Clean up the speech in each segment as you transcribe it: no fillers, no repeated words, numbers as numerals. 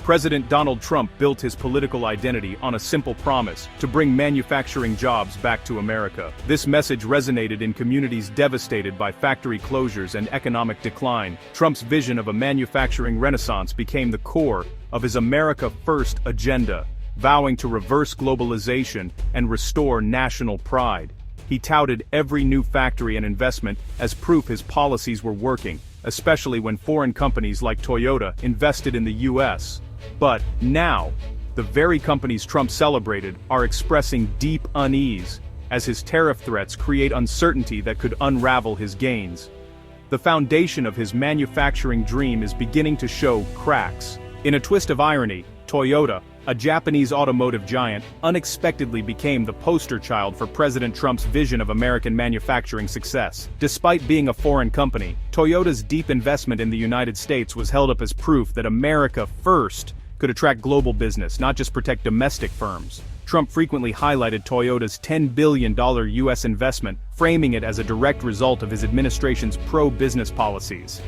President Donald Trump built his political identity on a simple promise to bring manufacturing jobs back to America. This message resonated in communities devastated by factory closures and economic decline. Trump's vision of a manufacturing renaissance became the core of his America First agenda, vowing to reverse globalization and restore national pride. He touted every new factory and investment as proof his policies were working, especially when foreign companies like Toyota invested in the U.S. But now, the very companies Trump celebrated are expressing deep unease, as his tariff threats create uncertainty that could unravel his gains. The foundation of his manufacturing dream is beginning to show cracks. In a twist of irony, Toyota, a Japanese automotive giant, unexpectedly became the poster child for President Trump's vision of American manufacturing success. Despite being a foreign company, Toyota's deep investment in the United States was held up as proof that America First could attract global business, not just protect domestic firms. Trump frequently highlighted Toyota's $10 billion U.S. investment, framing it as a direct result of his administration's pro-business policies.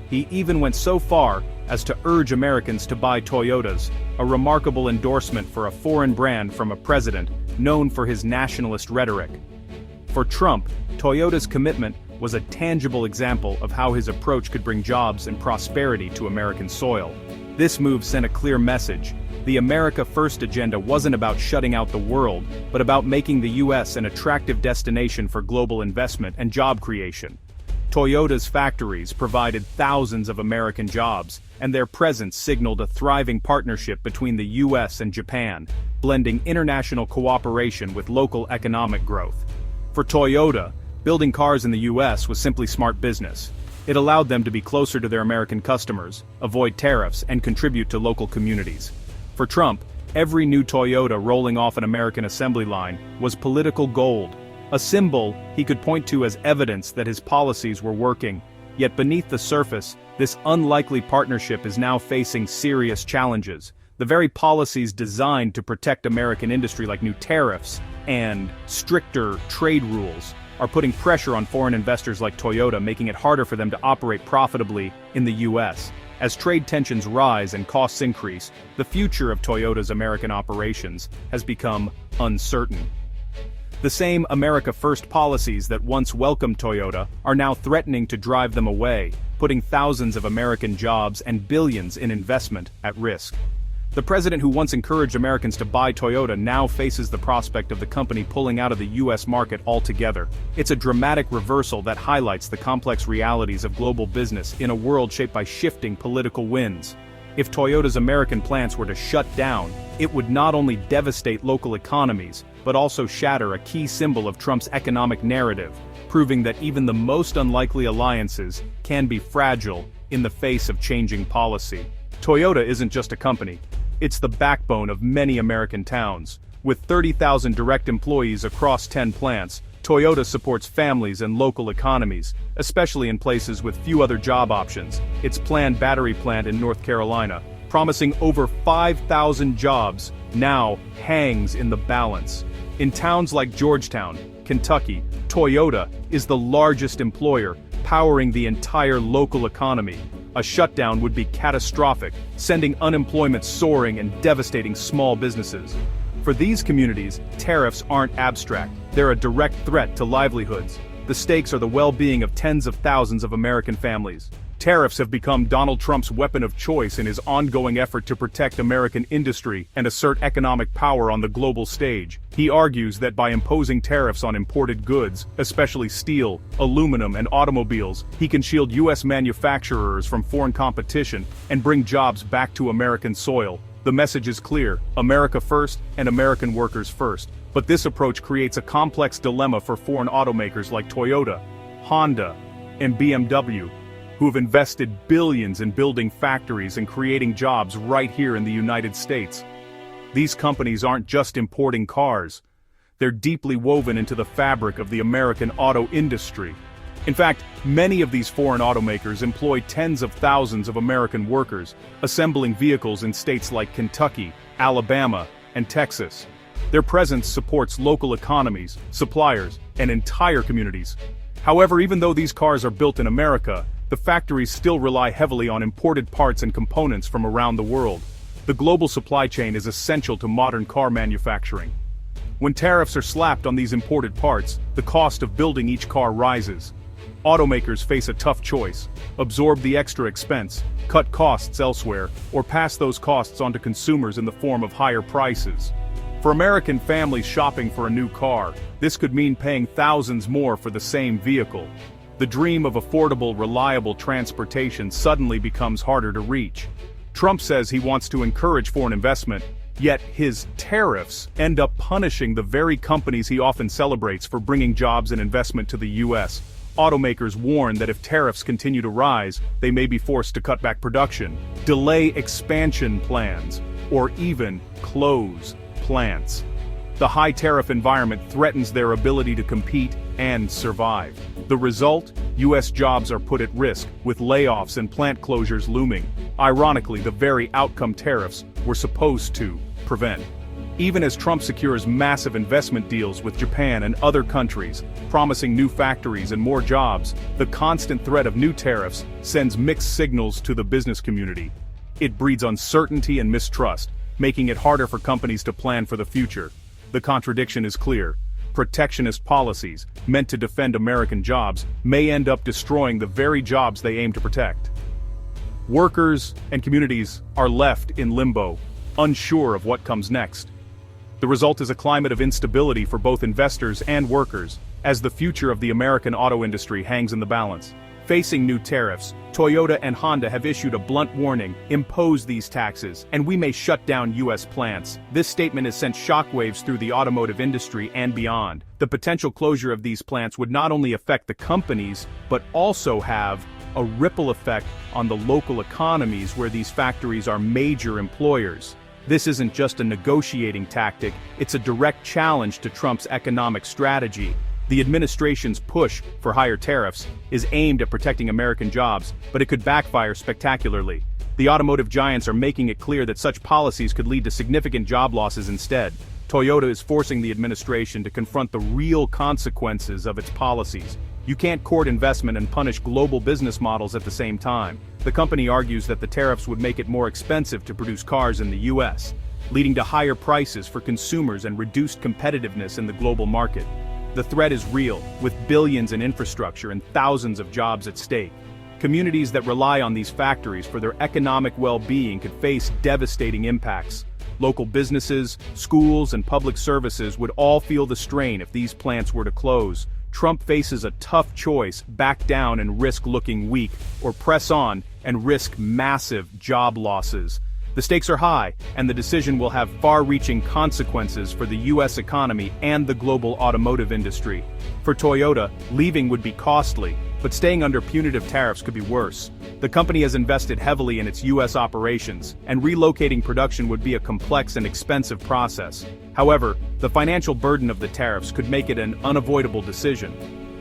He even went so far as to urge Americans to buy Toyotas, a remarkable endorsement for a foreign brand from a president known for his nationalist rhetoric. For Trump, Toyota's commitment was a tangible example of how his approach could bring jobs and prosperity to American soil. This move sent a clear message. The America First agenda wasn't about shutting out the world, but about making the U.S. an attractive destination for global investment and job creation. Toyota's factories provided thousands of American jobs, and their presence signaled a thriving partnership between the U.S. and Japan, blending international cooperation with local economic growth. For Toyota, building cars in the U.S. was simply smart business. It allowed them to be closer to their American customers, avoid tariffs, and contribute to local communities. For Trump, every new Toyota rolling off an American assembly line was political gold, a symbol he could point to as evidence that his policies were working. Yet beneath the surface, this unlikely partnership is now facing serious challenges. The very policies designed to protect American industry, like new tariffs and stricter trade rules, are putting pressure on foreign investors like Toyota, making it harder for them to operate profitably in the U.S. As trade tensions rise and costs increase, the future of Toyota's American operations has become uncertain. The same America First policies that once welcomed Toyota are now threatening to drive them away, putting thousands of American jobs and billions in investment at risk. The president who once encouraged Americans to buy Toyota now faces the prospect of the company pulling out of the U.S. market altogether. It's a dramatic reversal that highlights the complex realities of global business in a world shaped by shifting political winds. If Toyota's American plants were to shut down, it would not only devastate local economies, but also shatter a key symbol of Trump's economic narrative, proving that even the most unlikely alliances can be fragile in the face of changing policy. Toyota isn't just a company. It's the backbone of many American towns. With 30,000 direct employees across 10 plants, Toyota supports families and local economies, especially in places with few other job options. Its planned battery plant in North Carolina, promising over 5,000 jobs, now hangs in the balance. In towns like Georgetown, Kentucky, Toyota is the largest employer, powering the entire local economy. A shutdown would be catastrophic, sending unemployment soaring and devastating small businesses. For these communities, tariffs aren't abstract, they're a direct threat to livelihoods. The stakes are the well-being of tens of thousands of American families. Tariffs have become Donald Trump's weapon of choice in his ongoing effort to protect American industry and assert economic power on the global stage. He argues that by imposing tariffs on imported goods, especially steel, aluminum, and automobiles, he can shield U.S. manufacturers from foreign competition and bring jobs back to American soil. The message is clear: America first and American workers first. But this approach creates a complex dilemma for foreign automakers like Toyota, Honda, and BMW, who have invested billions in building factories and creating jobs right here in the United States. These companies aren't just importing cars. They're deeply woven into the fabric of the American auto industry. In fact, many of these foreign automakers employ tens of thousands of American workers, assembling vehicles in states like Kentucky, Alabama, and Texas. Their presence supports local economies, suppliers, and entire communities. However, even though these cars are built in America, the factories still rely heavily on imported parts and components from around the world. The global supply chain is essential to modern car manufacturing. When tariffs are slapped on these imported parts, the cost of building each car rises. Automakers face a tough choice: absorb the extra expense, cut costs elsewhere, or pass those costs on to consumers in the form of higher prices. For American families shopping for a new car, this could mean paying thousands more for the same vehicle. The dream of affordable, reliable transportation suddenly becomes harder to reach. Trump says he wants to encourage foreign investment, yet his tariffs end up punishing the very companies he often celebrates for bringing jobs and investment to the U.S. Automakers warn that if tariffs continue to rise, they may be forced to cut back production, delay expansion plans, or even close plants. The high tariff environment threatens their ability to compete and survive. The result? U.S. jobs are put at risk, with layoffs and plant closures looming. Ironically, the very outcome tariffs were supposed to prevent. Even as Trump secures massive investment deals with Japan and other countries, promising new factories and more jobs, the constant threat of new tariffs sends mixed signals to the business community. It breeds uncertainty and mistrust, making it harder for companies to plan for the future. The contradiction is clear. Protectionist policies, meant to defend American jobs, may end up destroying the very jobs they aim to protect. Workers and communities are left in limbo, unsure of what comes next. The result is a climate of instability for both investors and workers, as the future of the American auto industry hangs in the balance. Facing new tariffs, Toyota and Honda have issued a blunt warning: impose these taxes, and we may shut down U.S. plants. This statement has sent shockwaves through the automotive industry and beyond. The potential closure of these plants would not only affect the companies, but also have a ripple effect on the local economies where these factories are major employers. This isn't just a negotiating tactic, it's a direct challenge to Trump's economic strategy. The administration's push for higher tariffs is aimed at protecting American jobs, but it could backfire spectacularly. The automotive giants are making it clear that such policies could lead to significant job losses instead. Toyota is forcing the administration to confront the real consequences of its policies. You can't court investment and punish global business models at the same time. The company argues that the tariffs would make it more expensive to produce cars in the U.S., leading to higher prices for consumers and reduced competitiveness in the global market. The threat is real, with billions in infrastructure and thousands of jobs at stake. Communities that rely on these factories for their economic well-being could face devastating impacts. Local businesses, schools, and public services would all feel the strain if these plants were to close. Trump faces a tough choice: back down and risk looking weak, or press on and risk massive job losses. The stakes are high, and the decision will have far-reaching consequences for the U.S. economy and the global automotive industry. For Toyota, leaving would be costly, but staying under punitive tariffs could be worse. The company has invested heavily in its U.S. operations, and relocating production would be a complex and expensive process. However, the financial burden of the tariffs could make it an unavoidable decision.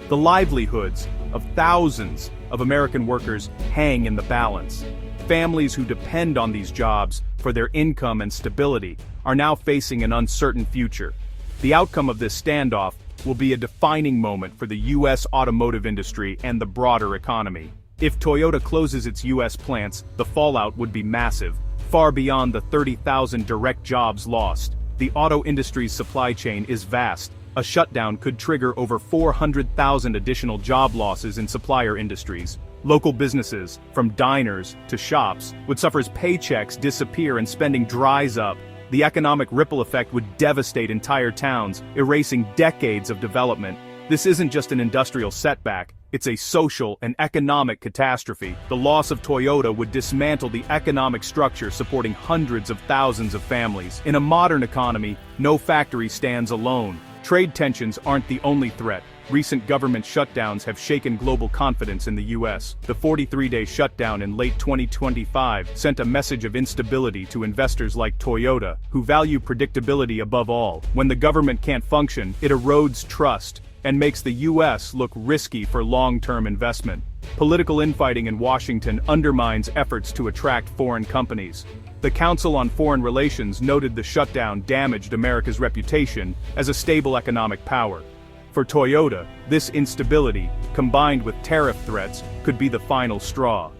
The livelihoods of thousands of American workers hang in the balance. Families who depend on these jobs for their income and stability are now facing an uncertain future. The outcome of this standoff will be a defining moment for the U.S. automotive industry and the broader economy. If Toyota closes its U.S. plants, the fallout would be massive, far beyond the 30,000 direct jobs lost. The auto industry's supply chain is vast. A shutdown could trigger over 400,000 additional job losses in supplier industries. Local businesses, from diners to shops, would suffer as paychecks disappear and spending dries up. The economic ripple effect would devastate entire towns, erasing decades of development. This isn't just an industrial setback, it's a social and economic catastrophe. The loss of Toyota would dismantle the economic structure supporting hundreds of thousands of families. In a modern economy, no factory stands alone. Trade tensions aren't the only threat. Recent government shutdowns have shaken global confidence in the U.S. The 43-day shutdown in late 2025 sent a message of instability to investors like Toyota, who value predictability above all. When the government can't function, it erodes trust and makes the U.S. look risky for long-term investment. Political infighting in Washington undermines efforts to attract foreign companies. The Council on Foreign Relations noted the shutdown damaged America's reputation as a stable economic power. For Toyota, this instability, combined with tariff threats, could be the final straw.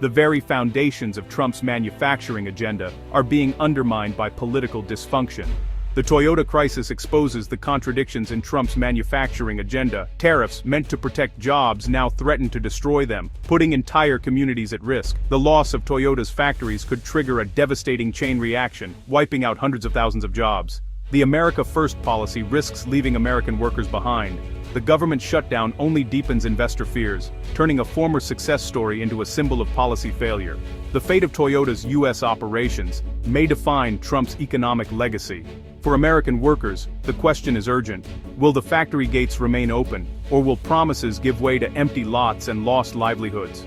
The very foundations of Trump's manufacturing agenda are being undermined by political dysfunction. The Toyota crisis exposes the contradictions in Trump's manufacturing agenda. Tariffs meant to protect jobs now threaten to destroy them, putting entire communities at risk. The loss of Toyota's factories could trigger a devastating chain reaction, wiping out hundreds of thousands of jobs. The America First policy risks leaving American workers behind. The government shutdown only deepens investor fears, turning a former success story into a symbol of policy failure. The fate of Toyota's U.S. operations may define Trump's economic legacy. For American workers, the question is urgent. Will the factory gates remain open, or will promises give way to empty lots and lost livelihoods?